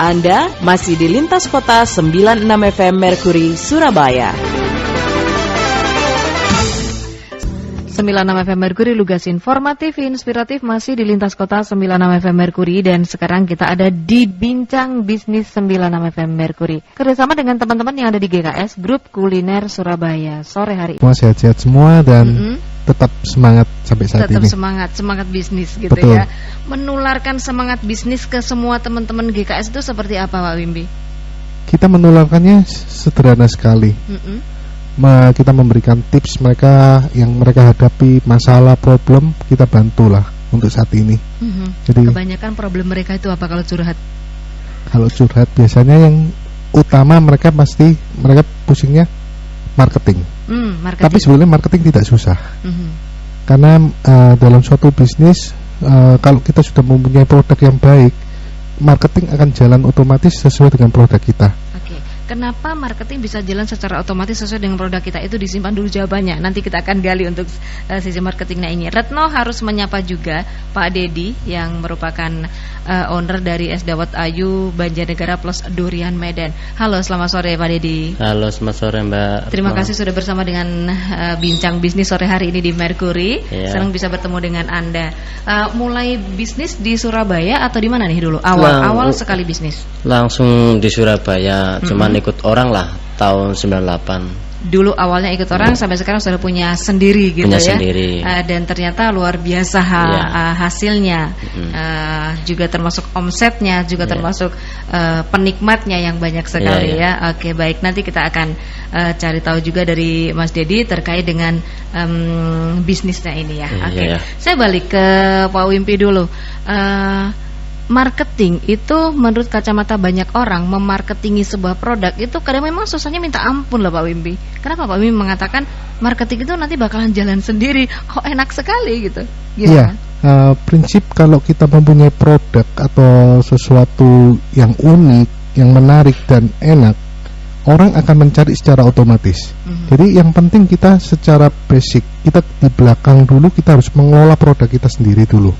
Anda masih di Lintas Kota 96 FM Mercury, Surabaya. 96 FM Mercury, lugas informatif, inspiratif masih di Lintas Kota 96 FM Mercury. Dan sekarang kita ada di Bincang Bisnis 96 FM Mercury, kerjasama dengan teman-teman yang ada di GKS Grup Kuliner Surabaya. Sore hari semua sehat-sehat semua dan tetap semangat sampai saat ini. Tetap semangat bisnis gitu. Betul. Ya. Menularkan semangat bisnis ke semua teman-teman GKS itu seperti apa Pak Wimbi? Kita menularkannya sederhana sekali. Kita memberikan tips mereka yang mereka hadapi, masalah, problem, kita bantulah untuk saat ini. Jadi kebanyakan problem mereka itu apa kalau curhat? Kalau curhat biasanya yang utama mereka pusingnya marketing. Marketing. Tapi sebenarnya marketing tidak susah. Karena dalam suatu bisnis kalau kita sudah mempunyai produk yang baik, marketing akan jalan otomatis sesuai dengan produk kita. Kenapa marketing bisa jalan secara otomatis sesuai dengan produk kita? Itu disimpan dulu jawabannya. Nanti kita akan gali untuk sisi marketingnya ini. Retno harus menyapa juga Pak Dedi yang merupakan owner dari Es Dawet Ayu Banjarnegara Plus Durian Medan. Halo, selamat sore Pak Dedi. Halo, selamat sore Mbak. Terima kasih sudah bersama dengan Bincang Bisnis sore hari ini di Mercury. Senang bisa bertemu dengan Anda. Mulai bisnis di Surabaya atau di mana nih dulu? Awal sekali bisnis. Langsung di Surabaya, cuman ikut orang lah tahun 98. Dulu awalnya ikut orang, sampai sekarang sudah punya sendiri gitu. Punya sendiri. Dan ternyata luar biasa hasilnya. Juga termasuk omsetnya, juga termasuk penikmatnya yang banyak sekali ya. Oke, baik, nanti kita akan cari tahu juga dari Mas Dedi terkait dengan bisnisnya ini ya. Saya balik ke Pak Wimpi dulu. Marketing itu menurut kacamata banyak orang, memarketingi sebuah produk itu kadang memang susahnya minta ampun lah Pak Wimbi. Kenapa Pak Wimbi mengatakan marketing itu nanti bakalan jalan sendiri? Kok enak sekali gitu? Iya, prinsip kalau kita mempunyai produk atau sesuatu yang unik, yang menarik dan enak, orang akan mencari secara otomatis. Jadi yang penting kita secara basic, kita di belakang dulu kita harus mengelola produk kita sendiri dulu.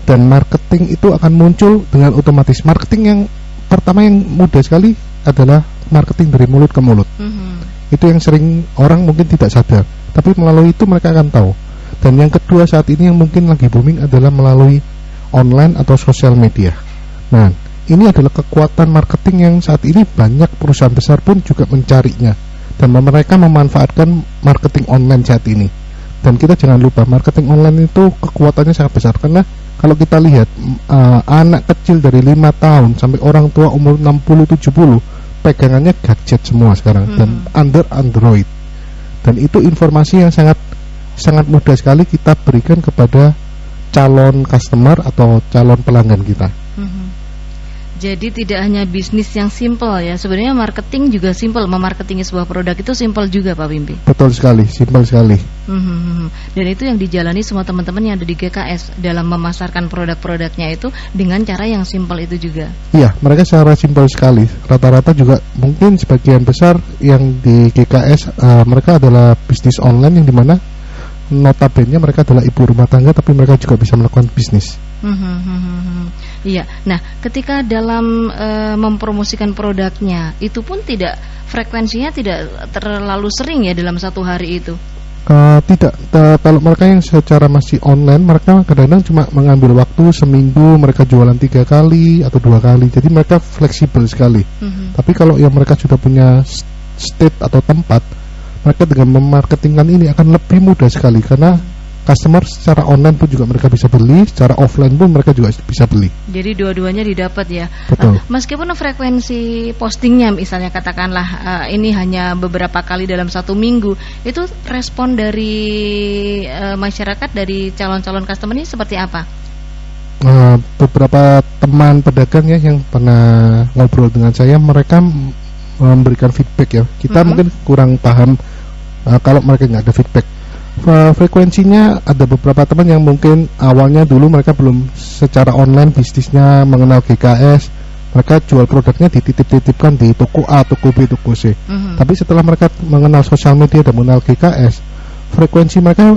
Dan marketing itu akan muncul dengan otomatis. Marketing yang pertama yang mudah sekali adalah marketing dari mulut ke mulut. Itu yang sering orang mungkin tidak sadar, tapi melalui itu mereka akan tahu. Dan yang kedua saat ini yang mungkin lagi booming adalah melalui online atau sosial media. Nah, ini adalah kekuatan marketing yang saat ini banyak perusahaan besar pun juga mencarinya. Dan mereka memanfaatkan marketing online saat ini. Dan kita jangan lupa marketing online itu kekuatannya sangat besar. Karena kalau kita lihat anak kecil dari 5 tahun sampai orang tua umur 60-70 pegangannya gadget semua sekarang dan under Android. Dan itu informasi yang sangat mudah sekali kita berikan kepada calon customer atau calon pelanggan kita. Jadi tidak hanya bisnis yang simpel ya, sebenarnya marketing juga simpel. Memarketingi sebuah produk itu simpel juga Pak Wimbi. Betul sekali, simpel sekali. Dan itu yang dijalani semua teman-teman yang ada di GKS dalam memasarkan produk-produknya itu dengan cara yang simpel itu juga. Iya, mereka secara simpel sekali. Rata-rata juga mungkin sebagian besar yang di GKS mereka adalah bisnis online yang dimana notabene mereka adalah ibu rumah tangga, tapi mereka juga bisa melakukan bisnis. Iya. Nah, ketika dalam mempromosikan produknya itu pun frekuensinya tidak terlalu sering ya dalam satu hari itu. Tidak. Kalau mereka yang secara masih online, mereka kadang-kadang cuma mengambil waktu seminggu mereka jualan 3 kali atau 2 kali. Jadi mereka fleksibel sekali. Tapi kalau yang mereka sudah punya state atau tempat, mereka dengan memarketingkan ini akan lebih mudah sekali karena customer secara online pun juga mereka bisa beli, secara offline pun mereka juga bisa beli. Jadi dua-duanya didapat ya. Betul. Meskipun frekuensi postingnya misalnya katakanlah ini hanya beberapa kali dalam 1 minggu, itu respon dari masyarakat, dari calon-calon customer ini seperti apa? Beberapa teman pedagang ya yang pernah ngobrol dengan saya, mereka memberikan feedback ya. Kita mungkin kurang paham kalau mereka nggak ada feedback. Frekuensinya ada beberapa teman yang mungkin awalnya dulu mereka belum secara online bisnisnya mengenal GKS, mereka jual produknya dititip-titipkan di toko A, toko B, toko C. Tapi setelah mereka mengenal sosial media dan mengenal GKS, frekuensi mereka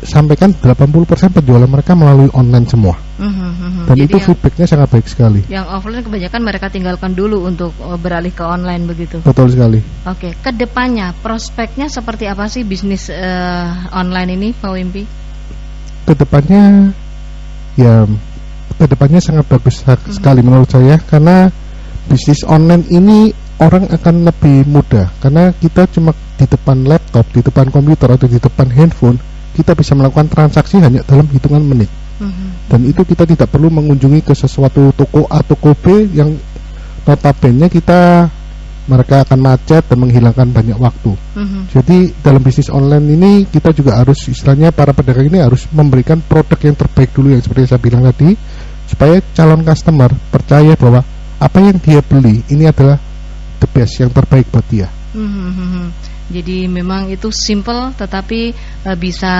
sampaikan 80% penjualan mereka melalui online semua. Dan Jadi itu feedbacknya sangat baik sekali. Yang offline kebanyakan mereka tinggalkan dulu untuk beralih ke online begitu. Betul sekali. Oke, kedepannya prospeknya seperti apa sih bisnis online ini, Pak Wimpi? Kedepannya sangat bagus sekali menurut saya, karena bisnis online ini orang akan lebih mudah, karena kita cuma di depan laptop, di depan komputer atau di depan handphone, kita bisa melakukan transaksi hanya dalam hitungan menit. Dan itu kita tidak perlu mengunjungi ke sesuatu toko A, toko B yang notabene mereka akan macet dan menghilangkan banyak waktu. Jadi dalam bisnis online ini kita juga harus, istilahnya para pedagang ini harus memberikan produk yang terbaik dulu, yang seperti saya bilang tadi, supaya calon customer percaya bahwa apa yang dia beli ini adalah the best, yang terbaik buat dia. Jadi memang itu simple tetapi bisa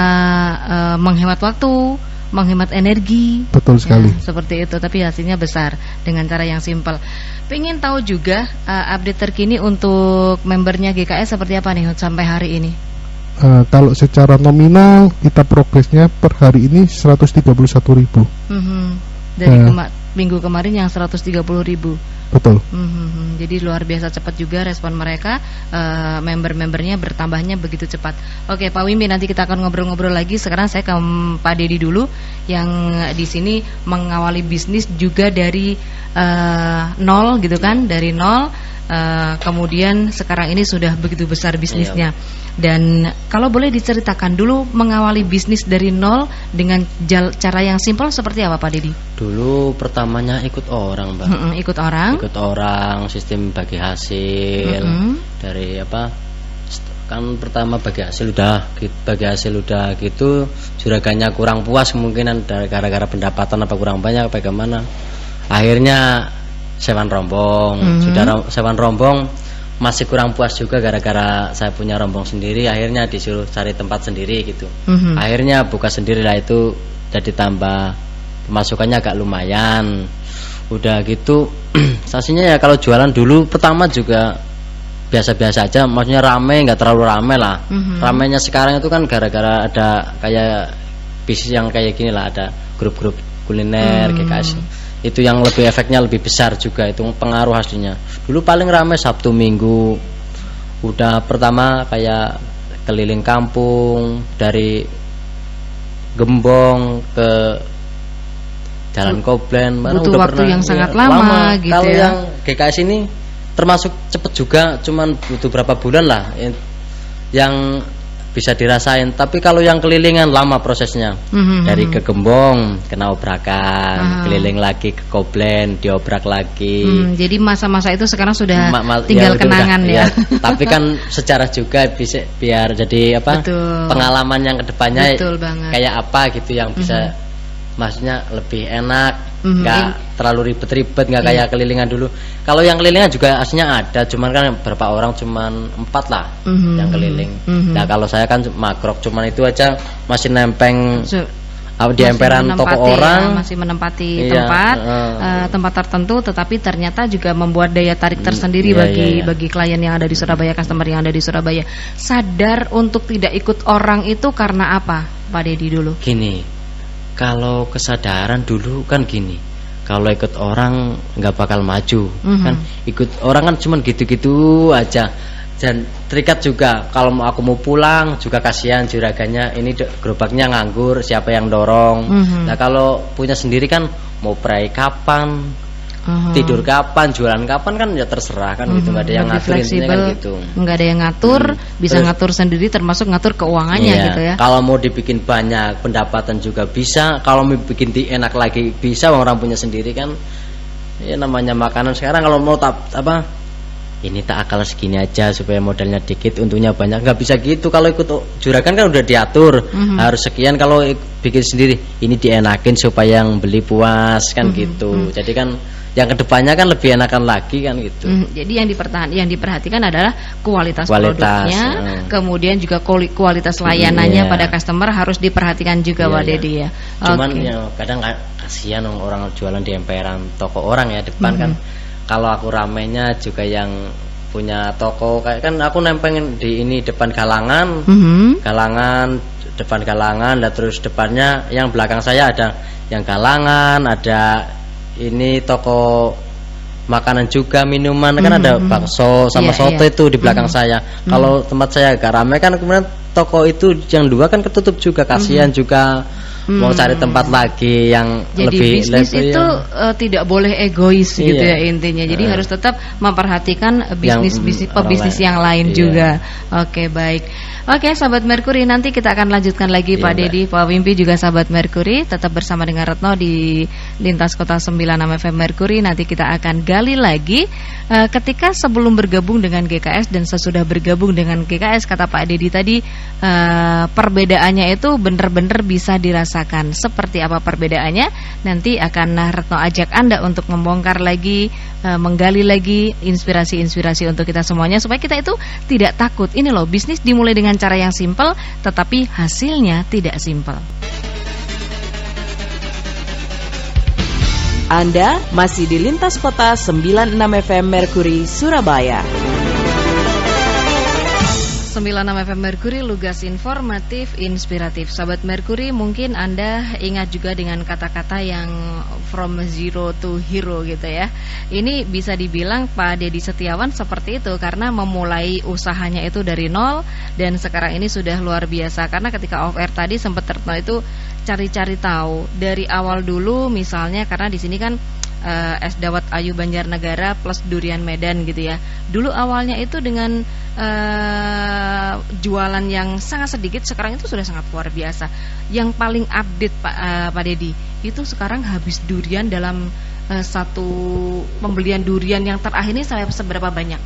menghemat waktu, menghemat energi. Betul sekali. Ya, seperti itu, tapi hasilnya besar dengan cara yang simple. Pengen tahu juga update terkini untuk membernya GKS seperti apa nih sampai hari ini? Kalau secara nominal kita progresnya per hari ini 131.000. Dari minggu kemarin yang 130.000. Betul. Jadi luar biasa cepat juga respon mereka, member-membernya bertambahnya begitu cepat. Oke, Pak Wimpi, nanti kita akan ngobrol-ngobrol lagi. Sekarang saya ke Pak Dedi dulu, yang di sini mengawali bisnis juga dari nol gitu kan, dari nol. Kemudian sekarang ini sudah begitu besar bisnisnya. Dan kalau boleh diceritakan dulu mengawali bisnis dari nol dengan cara yang simpel seperti apa, Pak Dedi? Dulu pertamanya ikut orang, Mbak. Ikut orang, sistem bagi hasil. Dari apa? Kan pertama bagi hasil udah gitu, juragannya kurang puas kemungkinan gara-gara pendapatan apa kurang banyak apa bagaimana. Akhirnya sewan rombong. Sudah sewan rombong masih kurang puas juga gara-gara saya punya rombong sendiri, akhirnya disuruh cari tempat sendiri gitu. Akhirnya buka sendiri lah, itu jadi tambah pemasukannya agak lumayan. Udah gitu sasinya ya kalau jualan dulu pertama juga biasa-biasa aja, maksudnya rame, nggak terlalu rame lah. Ramenya sekarang itu kan gara-gara ada kayak bisnis yang kayak gini lah, ada grup-grup kuliner GKS. Itu yang lebih efeknya lebih besar juga, itu pengaruh aslinya. Dulu paling ramai Sabtu Minggu. Udah pertama kayak keliling kampung dari Gembong ke Jalan Koblen. Butuh waktu yang sangat lama gitu. Kalau yang GKS ini termasuk cepet juga, cuman butuh berapa bulan lah yang bisa dirasain. Tapi kalau yang kelilingan lama prosesnya. Dari ke Gembong kena obrakan, keliling lagi ke Koblen, diobrak lagi. Jadi masa-masa itu sekarang sudah tinggal kenangan ya. Tapi kan sejarah juga bisa biar jadi apa? Betul. Pengalaman yang kedepannya kayak apa gitu yang bisa maksudnya lebih enak, nggak terlalu ribet-ribet, nggak kayak kelilingan dulu. Kalau yang kelilingan juga aslinya ada, cuman kan berapa orang, cuman 4 lah yang keliling. Nah kalau saya kan makrok, cuman itu aja masih nempeng di emperan toko orang, masih menempati tempat tertentu, tetapi ternyata juga membuat daya tarik tersendiri bagi klien yang ada di Surabaya, customer yang ada di Surabaya. Sadar untuk tidak ikut orang itu karena apa, Pak Dedi dulu? Gini. Kalau kesadaran dulu kan gini, kalau ikut orang nggak bakal maju, kan ikut orang kan cuman gitu-gitu aja. Dan terikat juga, kalau aku mau pulang juga kasihan juragannya, ini gerobaknya nganggur, siapa yang dorong. Nah kalau punya sendiri kan mau pray kapan, tidur kapan, jualan kapan kan ya terserah kan gitu, nggak ada yang ngatur intinya kan gitu. Nggak ada yang ngatur, bisa terus, ngatur sendiri termasuk ngatur keuangannya gitu ya. Kalau mau dibikin banyak pendapatan juga bisa, kalau mau bikin enak lagi bisa, orang punya sendiri kan. Ya namanya makanan sekarang kalau mau ini tak akal segini aja supaya modalnya dikit untungnya banyak, nggak bisa gitu. Kalau ikut juragan kan udah diatur harus sekian, kalau bikin sendiri ini dienakin supaya yang beli puas kan gitu. Jadi kan yang kedepannya kan lebih enakan lagi kan gitu. Jadi yang diperhatikan adalah kualitas produknya, kemudian juga kualitas layanannya pada customer harus diperhatikan juga, Pak Dedi ya. Cuman ya kadang kasihan orang jualan di emperan toko orang ya depan kan. Kalau aku ramenya juga yang punya toko kayak kan aku nempengin di ini depan galangan, galangan depan galangan, dan terus depannya yang belakang saya ada yang galangan, ada ini toko makanan juga, minuman, kan ada bakso sama soto itu di belakang saya. Kalau tempat saya agak ramai kan, kemudian toko itu yang 2 kan ketutup juga, kasihan juga. Mau cari tempat lagi yang jadi lebih bisnis itu tidak boleh egois gitu ya intinya. Jadi harus tetap memperhatikan pebisnis yang lain juga. Oke, baik. Oke, sahabat Merkuri, nanti kita akan lanjutkan lagi Pak Dedi, Pak Wimpi juga sahabat Merkuri, tetap bersama dengan Retno di Lintas Kota 96 FM Merkuri. Nanti kita akan gali lagi ketika sebelum bergabung dengan GKS dan sesudah bergabung dengan GKS, kata Pak Dedi tadi, perbedaannya itu benar-benar bisa dirasakan. Seperti apa perbedaannya? Nanti akan Retno ajak Anda untuk membongkar lagi, menggali lagi inspirasi-inspirasi untuk kita semuanya, supaya kita itu tidak takut. Ini loh, bisnis dimulai dengan cara yang simpel, tetapi hasilnya tidak simpel. Anda masih di Lintas Kota 96 FM Merkuri Surabaya. 96 FM Merkuri, lugas informatif, inspiratif. Sahabat Merkuri, mungkin Anda ingat juga dengan kata-kata yang from zero to hero gitu ya. Ini bisa dibilang Pak Dedi Setiawan seperti itu, karena memulai usahanya itu dari nol, dan sekarang ini sudah luar biasa. Karena ketika off air tadi sempat Retno itu cari-cari tahu dari awal dulu, misalnya karena di sini kan es dawet Ayu Banjarnegara plus durian Medan gitu ya. Dulu awalnya itu dengan jualan yang sangat sedikit, sekarang itu sudah sangat luar biasa. Yang paling update Pak Dedi itu sekarang habis durian dalam satu pembelian durian yang terakhir ini sampai seberapa banyak?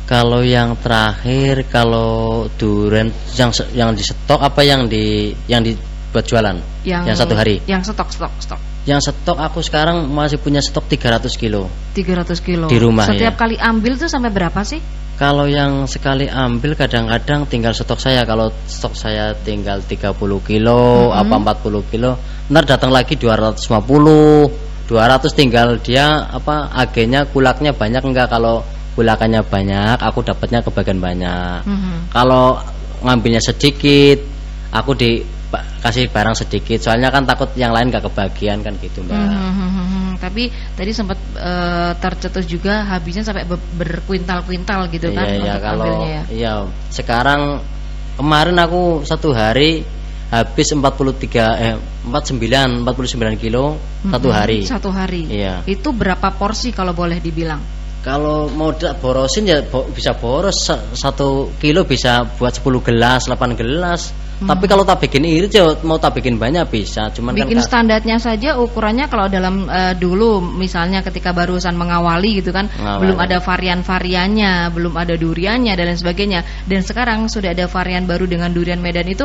Kalau yang terakhir, kalau durian yang di stok apa yang dibuat jualan? Yang satu hari? Yang stok. Yang stok aku sekarang masih punya stok 300 kilo. 300 kilo di rumah. Setiap kali ambil tuh sampai berapa sih? Kalau yang sekali ambil kadang-kadang tinggal stok saya. Kalau stok saya tinggal 30 kilo apa 40 kilo, ntar datang lagi 250, 200, tinggal dia apa agennya, kulaknya banyak enggak. Kalau kulakannya banyak, aku dapatnya kebagian banyak. Kalau ngambilnya sedikit, aku kasih barang sedikit, soalnya kan takut yang lain gak kebagian kan gitu Mbak. Tapi tadi sempat tercetus juga habisnya sampai berkuintal-kuintal gitu kan untuk ambilnya ya. Iya, sekarang kemarin aku satu hari habis 49 kilo satu hari. Satu hari. Iya. Itu berapa porsi kalau boleh dibilang? Kalau mau borosin ya bisa boros 1 kilo bisa buat 10 gelas, 8 gelas. Tapi kalau tak bikin irit ya mau tak bikin banyak bisa. Cuman bikin kan standarnya saja ukurannya kalau dalam dulu misalnya ketika barusan mengawali gitu kan, belum ada varian-variannya, belum ada duriannya dan lain sebagainya. Dan sekarang sudah ada varian baru dengan durian Medan itu,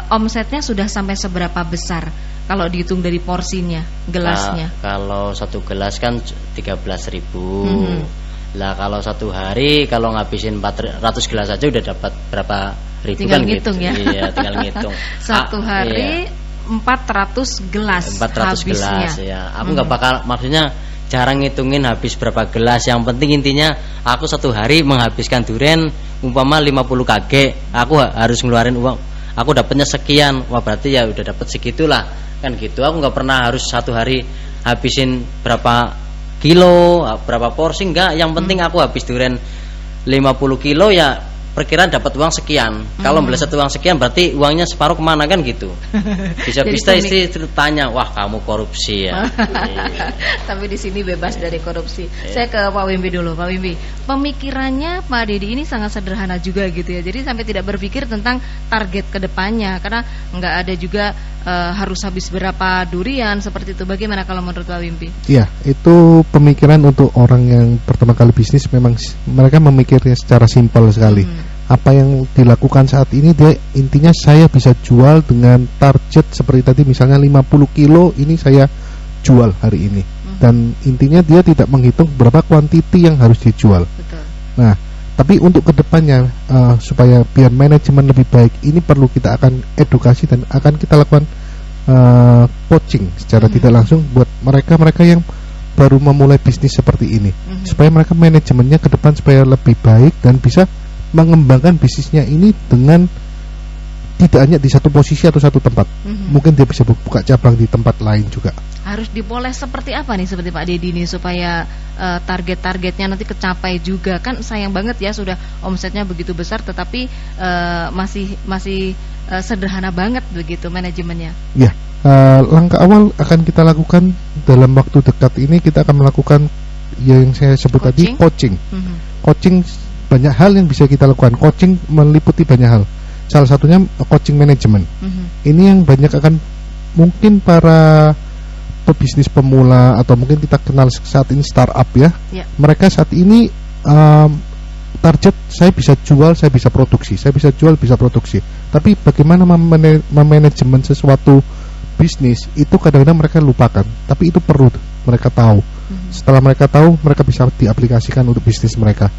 omsetnya sudah sampai seberapa besar kalau dihitung dari porsinya, gelasnya? Kalau satu gelas kan 13.000. Lah kalau satu hari kalau ngabisin 400 gelas aja udah dapat berapa ribu, tinggal kan ngitung gitu. Ya. Iya, tinggal ngitung. Satu hari 400 gelas 400 habisnya. Gelas ya. Aku nggak bakal, maksudnya jarang ngitungin habis berapa gelas. Yang penting intinya aku satu hari menghabiskan durian umpama 50 kg, aku harus ngeluarin uang. Aku dapatnya sekian. Wah, berarti ya udah dapat segitulah. Kan gitu. Aku nggak pernah harus satu hari habisin berapa kilo, berapa porsi, enggak. Yang penting aku habis durian 50 kilo ya perkiraan dapat uang sekian. Kalau beli satu uang sekian berarti uangnya separuh kemana kan gitu. Bisa-bisa istri tanya, wah kamu korupsi ya. Tapi di sini bebas dari korupsi. Saya ke Pak Wimpi dulu. Pak Wimpi, pemikirannya Pak Dedi ini sangat sederhana juga gitu ya. Jadi sampai tidak berpikir tentang target kedepannya, karena nggak ada juga harus habis berapa durian seperti itu. Bagaimana kalau menurut Pak Wimpi? Iya, itu pemikiran untuk orang yang pertama kali bisnis. Memang mereka memikirnya secara simpel sekali. Apa yang dilakukan saat ini, dia intinya saya bisa jual dengan target seperti tadi, misalnya 50 kilo ini saya jual hari ini. Dan intinya dia tidak menghitung berapa kuantiti yang harus dijual. Betul. Nah, tapi untuk kedepannya supaya biar manajemen lebih baik, ini perlu kita akan edukasi dan akan kita lakukan coaching secara tidak langsung buat mereka yang baru memulai bisnis seperti ini, supaya mereka manajemennya ke depan supaya lebih baik dan bisa mengembangkan bisnisnya ini dengan tidak hanya di satu posisi atau satu tempat. Mungkin dia bisa buka cabang di tempat lain juga. Harus dipoles seperti apa nih, seperti Pak Dedi nih, supaya target-targetnya nanti kecapai juga. Kan sayang banget ya, sudah omsetnya begitu besar tetapi masih sederhana banget begitu manajemennya. Ya, langkah awal akan kita lakukan dalam waktu dekat ini, kita akan melakukan yang saya sebut tadi, coaching. Coaching, banyak hal yang bisa kita lakukan. Coaching meliputi banyak hal. Salah satunya coaching manajemen. Ini yang banyak akan, mungkin para pebisnis pemula atau mungkin kita kenal saat ini startup ya. Mereka saat ini target saya bisa jual, saya bisa produksi, saya bisa jual, bisa produksi. Tapi bagaimana memanajemen sesuatu bisnis itu kadang-kadang mereka lupakan. Tapi itu perlu mereka tahu. Setelah mereka tahu, mereka bisa diaplikasikan untuk bisnis mereka.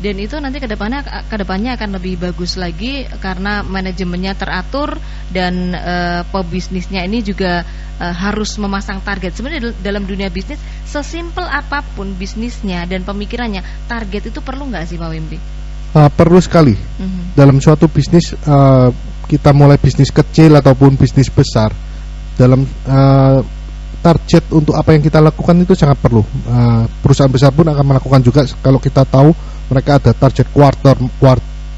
Dan itu nanti kedepannya akan lebih bagus lagi karena manajemennya teratur dan pebisnisnya ini juga harus memasang target. Sebenarnya dalam dunia bisnis, sesimpel apapun bisnisnya dan pemikirannya, target itu perlu nggak sih Pak Wimpi? Perlu sekali. Dalam suatu bisnis, kita mulai bisnis kecil ataupun bisnis besar, dalam target untuk apa yang kita lakukan itu sangat perlu. Perusahaan besar pun akan melakukan juga. Kalau kita tahu mereka ada target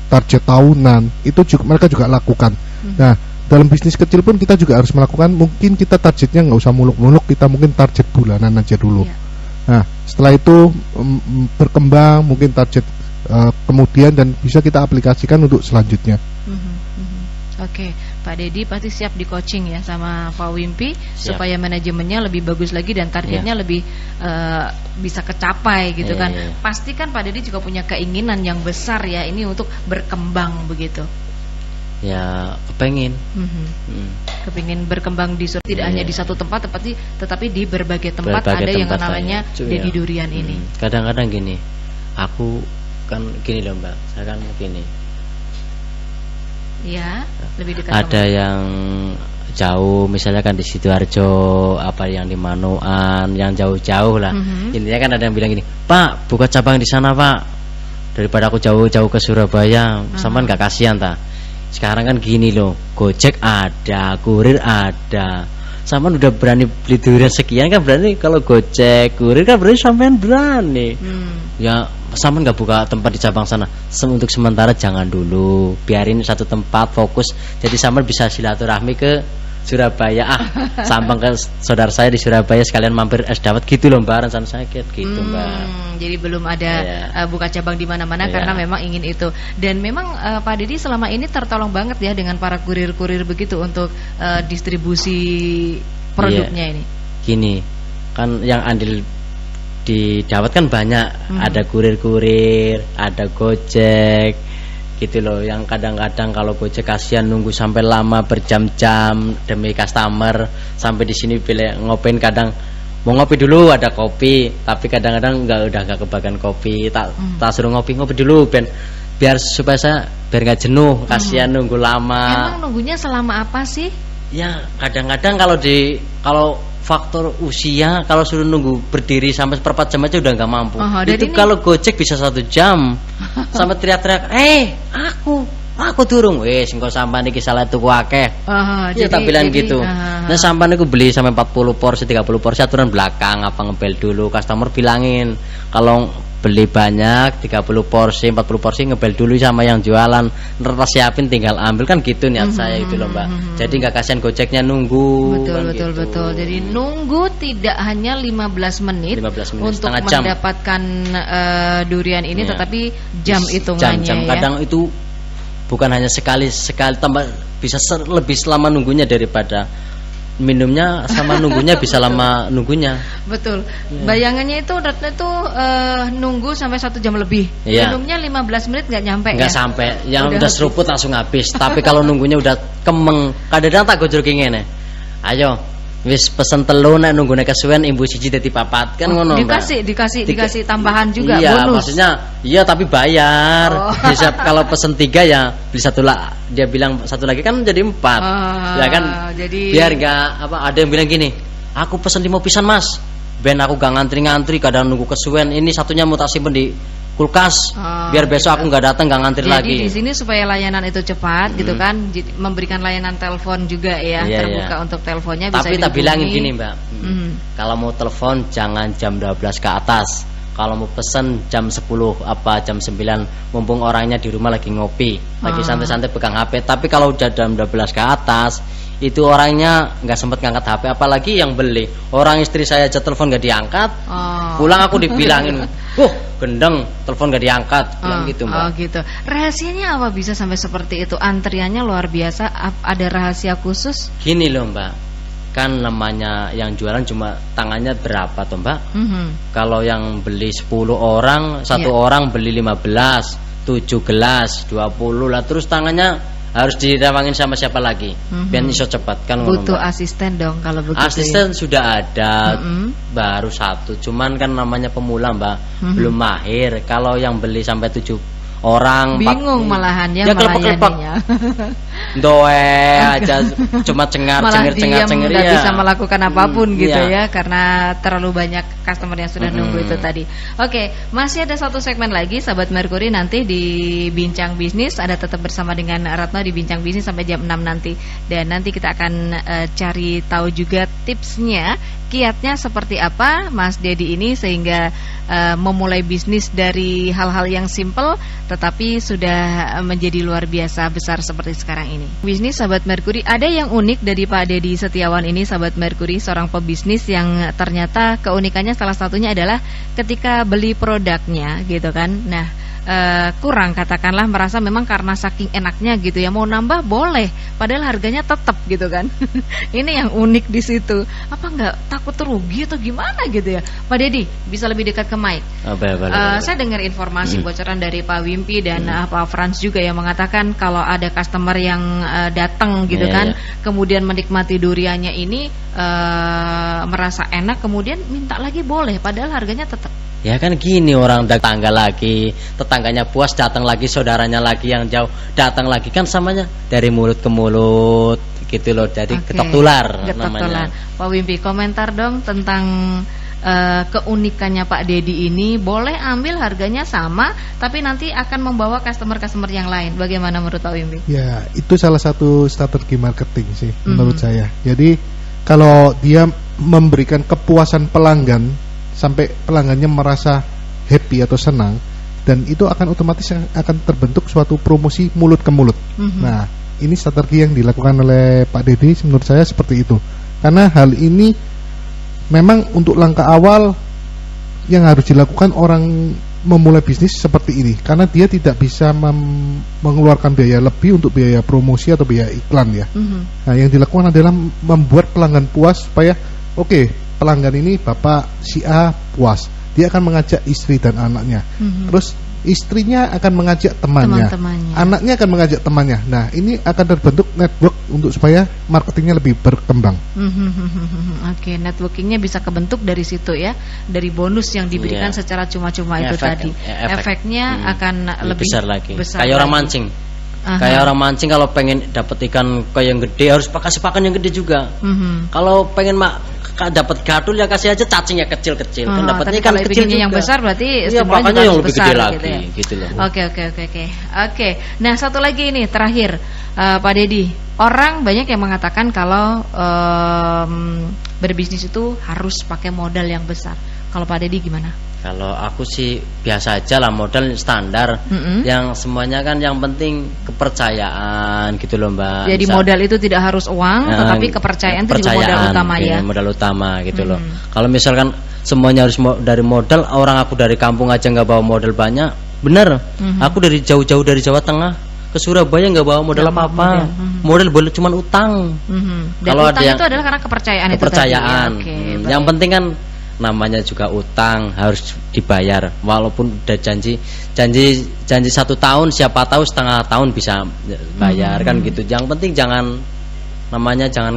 target tahunan, itu juga mereka juga lakukan. Nah, dalam bisnis kecil pun kita juga harus melakukan. Mungkin kita targetnya nggak usah muluk-muluk, kita mungkin target bulanan aja dulu. Nah, setelah itu berkembang mungkin target kemudian, dan bisa kita aplikasikan untuk selanjutnya. Oke, Pak Dedi pasti siap di coaching ya sama Pak Wimpi supaya manajemennya lebih bagus lagi dan targetnya lebih bisa kecapai gitu kan. Pasti kan Pak Dedi juga punya keinginan yang besar ya ini untuk berkembang begitu. Ya, kepengin. Kepingin berkembang di tidak hanya di satu tempat, tetapi di berbagai tempat ada yang namanya Dedi Durian ini. Kadang-kadang gini, aku kan gini loh Mbak, saya kan gini. Ya, lebih dekat. Ada yang jauh, misalnya kan di Sidoarjo, apa yang di Manoan, yang jauh-jauh lah. Intinya kan ada yang bilang gini, Pak, buka cabang di sana Pak, daripada aku jauh-jauh ke Surabaya, sampean gak kasihan ta? Sekarang kan gini loh, Gojek ada, kurir ada, sampean udah berani beli durian sekian kan, berarti kalau Gojek, kurir kan berarti sampean berani. Ya, sampean nggak buka tempat di cabang sana. Untuk sementara jangan dulu, biarin satu tempat fokus. Jadi sampean bisa silaturahmi ke Surabaya, sambang ke saudara saya di Surabaya, sekalian mampir es dawet gitu loh Mbak, rencana sakit gitu Mbak. Jadi belum ada buka cabang di mana-mana karena memang ingin itu. Dan memang Pak Dedi selama ini tertolong banget ya dengan para kurir-kurir begitu untuk distribusi produknya ini. Gini, kan yang andil di Dawet kan banyak, ada kurir-kurir, ada Gojek gitu loh, yang kadang-kadang kalau Gojek kasihan nunggu sampai lama berjam-jam demi customer, sampai di sini pilih ngopain, kadang mau ngopi dulu ada kopi, tapi kadang-kadang udah nggak kebagian kopi, tak suruh ngopi dulu biar supaya saya biar nggak jenuh, kasihan nunggu lama. Emang nunggunya selama apa sih? Ya kadang-kadang kalau faktor usia, kalau suruh nunggu berdiri sampai seperempat jam aja udah nggak mampu. Itu kalau Gojek bisa 1 jam sampai teriak-teriak, aku durung wes engko sampean iki salah tuku akeh. Ya tak bilang gitu. Nah sampean niku beli sampai 40 porsi, 30 porsi, aturan belakang apa ngebel dulu, customer bilangin kalau beli banyak 30 porsi, 40 porsi ngebel dulu sama yang jualan, ntar siapin tinggal ambil, kan gitu niat saya itu loh Mbak. Jadi nggak kasihan Gojeknya nunggu. Betul. Jadi nunggu tidak hanya 15 menit untuk mendapatkan durian ini, tetapi jam hitungannya. Jam kadang itu bukan hanya sekali tambah, bisa lebih lama nunggunya daripada minumnya, sama nunggunya bisa lama nunggunya. Betul. Bayangannya itu nunggu sampai 1 jam lebih. Minumnya 15 menit nggak nyampe. Nggak sampai. Yang udah seruput langsung habis. Tapi kalau nunggunya udah kemeng, kadang-kadang tak gojol ngene. Ayo, wis pesen telu nek nunggune kesuwen imbu siji dadi 4 kan ngono. Dikasih tambahan juga, iya, bonus. Maksudnya iya tapi bayar. Bisa kalau pesen 3 ya beli 1 lah. Dia bilang 1 lagi kan jadi 4. Ya kan? Jadi biar enggak ada yang bilang gini, aku pesen 5 pisan Mas. Ben aku gak ngantri-ngantri, kadang nunggu kesuwen. Ini satunya mau tak simpen di kulkas biar besok aku nggak datang, nggak ngantri lagi. Jadi di sini supaya layanan itu cepat gitu kan, memberikan layanan telepon juga ya, terbuka untuk teleponnya. Tapi bisa tak bilangin gini Mbak, kalau mau telepon jangan jam 12 ke atas. Kalau mau pesen jam 10 jam 9, mumpung orangnya di rumah lagi ngopi, lagi santai-santai pegang HP. Tapi kalau udah jam 12 ke atas, itu orangnya nggak sempat ngangkat HP. Apalagi yang beli, orang istri saya aja telepon nggak diangkat, pulang aku dibilangin, gendeng, telepon nggak diangkat, bilang gitu Mbak. Oh gitu. Rahasianya apa bisa sampai seperti itu? Antriannya luar biasa. Ada rahasia khusus? Gini loh Mbak, kan namanya yang jualan cuma tangannya berapa tuh Mbak? Kalau yang beli 10 orang, satu orang beli 15, 7 gelas, 20 lah, terus tangannya harus dirawangin sama siapa lagi? Biar iso cepat kan. Butuh asisten dong kalau begitu. Asisten sudah ada, baru 1, cuman kan namanya pemula Mbak, belum mahir. Kalau yang beli sampai 7 orang bingung malahan ya melayaninya. Doe aja cuma cengar nggak bisa melakukan apapun gitu ya, karena terlalu banyak customer yang sudah nunggu itu tadi. Oke, masih ada satu segmen lagi sahabat Merkuri, nanti di Bincang Bisnis ada tetap bersama dengan Ratno di Bincang Bisnis sampai jam 6 nanti, dan nanti kita akan cari tahu juga tipsnya, kiatnya seperti apa Mas Dedi ini sehingga memulai bisnis dari hal-hal yang simple tetapi sudah menjadi luar biasa besar seperti sekarang ini. Bisnis sahabat Merkuri, ada yang unik dari Pak Dedi Setiawan ini sahabat Merkuri, seorang pebisnis yang ternyata keunikannya salah satunya adalah ketika beli produknya gitu kan. Nah, kurang katakanlah, merasa memang karena saking enaknya gitu ya, mau nambah boleh padahal harganya tetap gitu kan. Ini yang unik di situ. Apa nggak takut rugi atau gimana gitu ya Pak Dedi? Bisa lebih dekat ke mic. Saya dengar informasi bocoran dari Pak Wimpi dan Pak Frans juga yang mengatakan kalau ada customer yang datang gitu kan, kemudian menikmati duriannya ini merasa enak, kemudian minta lagi boleh padahal harganya tetap. Ya kan gini, orang tetangga lagi, tetangganya puas datang lagi, saudaranya lagi yang jauh datang lagi, kan samanya dari mulut ke mulut gitu loh, jadi getok tular namanya. Pak Wimpi, komentar dong tentang keunikannya Pak Dedi ini. Boleh ambil harganya sama tapi nanti akan membawa customer-customer yang lain. Bagaimana menurut Pak Wimpi? Ya, itu salah satu strategi marketing sih menurut saya. Jadi kalau dia memberikan kepuasan pelanggan sampai pelanggannya merasa happy atau senang, dan itu akan otomatis akan terbentuk suatu promosi mulut ke mulut. Nah, ini strategi yang dilakukan oleh Pak Dedi menurut saya seperti itu. Karena hal ini memang untuk langkah awal yang harus dilakukan orang memulai bisnis seperti ini, karena dia tidak bisa mengeluarkan biaya lebih untuk biaya promosi atau biaya iklan ya. Nah, yang dilakukan adalah membuat pelanggan puas supaya pelanggan ini Bapak si A puas, dia akan mengajak istri dan anaknya. Terus istrinya akan mengajak temannya, anaknya akan mengajak temannya. Nah, ini akan terbentuk network untuk supaya marketingnya lebih berkembang. Oke, networkingnya bisa kebentuk dari situ ya, dari bonus yang diberikan secara cuma-cuma itu tadi. Efeknya akan lebih besar lagi. Kayak orang mancing. Kayak orang mancing, kalau pengen dapat ikan kayak yang gede harus kasih pakan yang gede juga. Kalau pengen dapat gadul ya kasih aja cacing ya kecil-kecil. Kan dapatnya ikan kecil juga. Yang besar berarti pakannya yang lebih gede lagi gitu loh. Oke. Nah, satu lagi ini terakhir Pak Dedi. Orang banyak yang mengatakan kalau berbisnis itu harus pakai modal yang besar. Kalau Pak Dedi gimana? Kalau aku sih biasa aja lah, modal standar. Yang semuanya kan yang penting kepercayaan gitu loh Mbak. Jadi modal itu tidak harus uang, tetapi kepercayaan itu juga modal utama ya. Modal utama gitu loh. Kalau misalkan semuanya harus dari modal, orang aku dari kampung aja nggak bawa modal banyak, bener. Aku dari jauh-jauh dari Jawa Tengah ke Surabaya nggak bawa modal apa-apa. Modal boleh cuman utang. Kalau utang itu adalah karena kepercayaan itu tadi. Yang penting kan namanya juga utang harus dibayar, walaupun udah janji 1 tahun, siapa tahu setengah tahun bisa bayar kan gitu. Yang penting jangan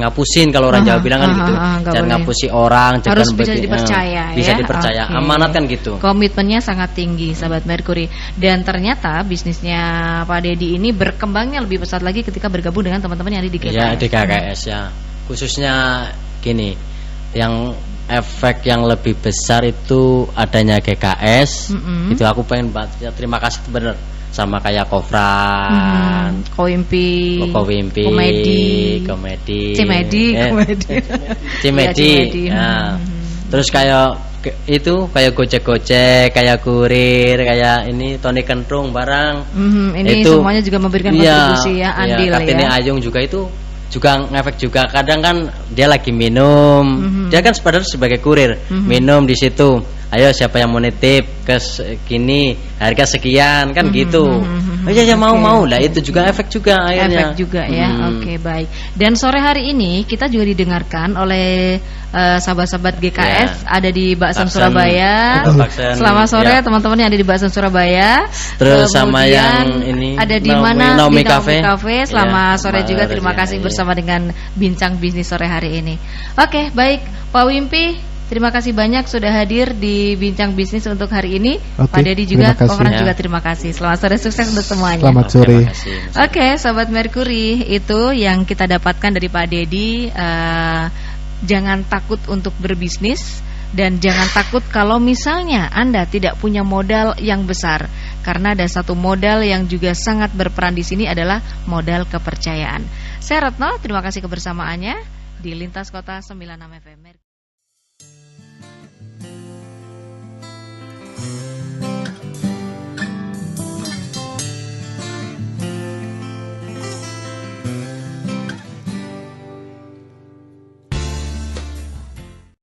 ngapusin, kalau orang Jawa bilang kan gitu. Jangan ngapusi orang, harus bisa dipercaya bisa dipercaya. Amanat kan gitu. Komitmennya sangat tinggi sahabat Merkuri, dan ternyata bisnisnya Pak Dedi ini berkembangnya lebih pesat lagi ketika bergabung dengan teman-teman yang ada di GKS. Ya, di GKS ya. Khususnya gini, yang efek yang lebih besar itu adanya GKS. Itu aku pengen banget ya, terima kasih bener sama kayak Kofran, Koimpi, Komedi, Cimedi. Nah, terus kayak itu kayak Gojek, kayak Kurir, kayak ini Tony Kentrung barang. Ini itu, semuanya juga memberikan kontribusi ya, andil Kartini ya. Ayung juga itu juga ngefek juga. Kadang kan dia lagi minum, dia kan sebenarnya sebagai kurir, minum di situ. Ayo siapa yang mau nitip ke gini, harga sekian kan gitu. Oh iya ya, mau lah, itu juga efek juga akhirnya. Efek juga ya. Oke, baik. Dan sore hari ini kita juga didengarkan oleh sahabat-sahabat GKS ada di Baksan Surabaya. Selamat sore teman-teman yang ada di Baksan Surabaya. Terus sama yang ini ada di mana? Naomi Di Cafe. Selamat sore juga. Terima kasih bersama dengan Bincang Bisnis sore hari ini. Oke, baik Pak Wimpi. Terima kasih banyak sudah hadir di Bincang Bisnis untuk hari ini. Pak Dedi juga, Kofran juga terima kasih. Selamat sore, sukses untuk semuanya. Selamat sore. Oke, Sobat Merkuri, itu yang kita dapatkan dari Pak Dedi. Jangan takut untuk berbisnis dan jangan takut kalau misalnya Anda tidak punya modal yang besar. Karena ada satu modal yang juga sangat berperan di sini adalah modal kepercayaan. Saya Retno, terima kasih kebersamaannya di Lintas Kota 96 FM.